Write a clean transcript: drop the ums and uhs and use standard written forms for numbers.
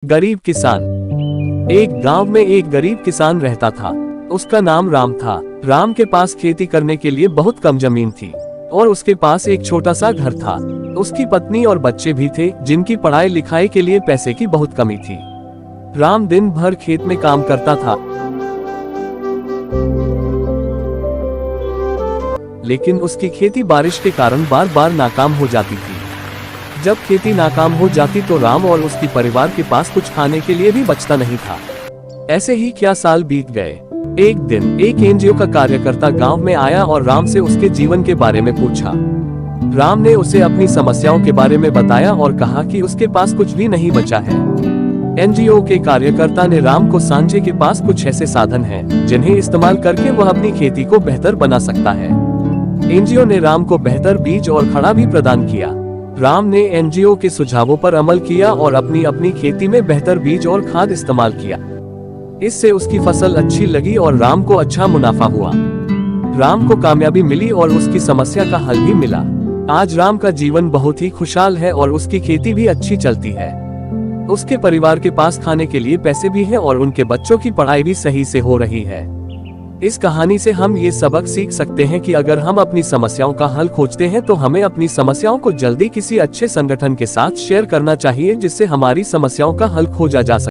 गरीब किसान। एक गांव में एक गरीब किसान रहता था। उसका नाम राम था। राम के पास खेती करने के लिए बहुत कम जमीन थी और उसके पास एक छोटा सा घर था। उसकी पत्नी और बच्चे भी थे जिनकी पढ़ाई लिखाई के लिए पैसे की बहुत कमी थी। राम दिन भर खेत में काम करता था, लेकिन उसकी खेती बारिश के कारण बार बार नाकाम हो जाती थी। जब खेती नाकाम हो जाती तो राम और उसके परिवार के पास कुछ खाने के लिए भी बचता नहीं था। ऐसे ही क्या साल बीत गए। एक दिन एक एनजीओ का कार्यकर्ता गांव में आया और राम से उसके जीवन के बारे में पूछा। राम ने उसे अपनी समस्याओं के बारे में बताया और कहा कि उसके पास कुछ भी नहीं बचा है। एनजीओ के कार्यकर्ता ने राम को समझाया के पास कुछ ऐसे साधन हैं जिन्हें इस्तेमाल करके वह अपनी खेती को बेहतर बना सकता है। एनजीओ ने राम को बेहतर बीज और खाद भी प्रदान किया। राम ने एनजीओ के सुझावों पर अमल किया और अपनी खेती में बेहतर बीज और खाद इस्तेमाल किया। इससे उसकी फसल अच्छी लगी और राम को अच्छा मुनाफा हुआ। राम को कामयाबी मिली और उसकी समस्या का हल भी मिला। आज राम का जीवन बहुत ही खुशहाल है और उसकी खेती भी अच्छी चलती है। उसके परिवार के पास खाने के लिए पैसे भी हैं और उनके बच्चों की पढ़ाई भी सही से हो रही है। इस कहानी से हम ये सबक सीख सकते हैं कि अगर हम अपनी समस्याओं का हल खोजते हैं तो हमें अपनी समस्याओं को जल्दी किसी अच्छे संगठन के साथ शेयर करना चाहिए, जिससे हमारी समस्याओं का हल खोजा जा सके।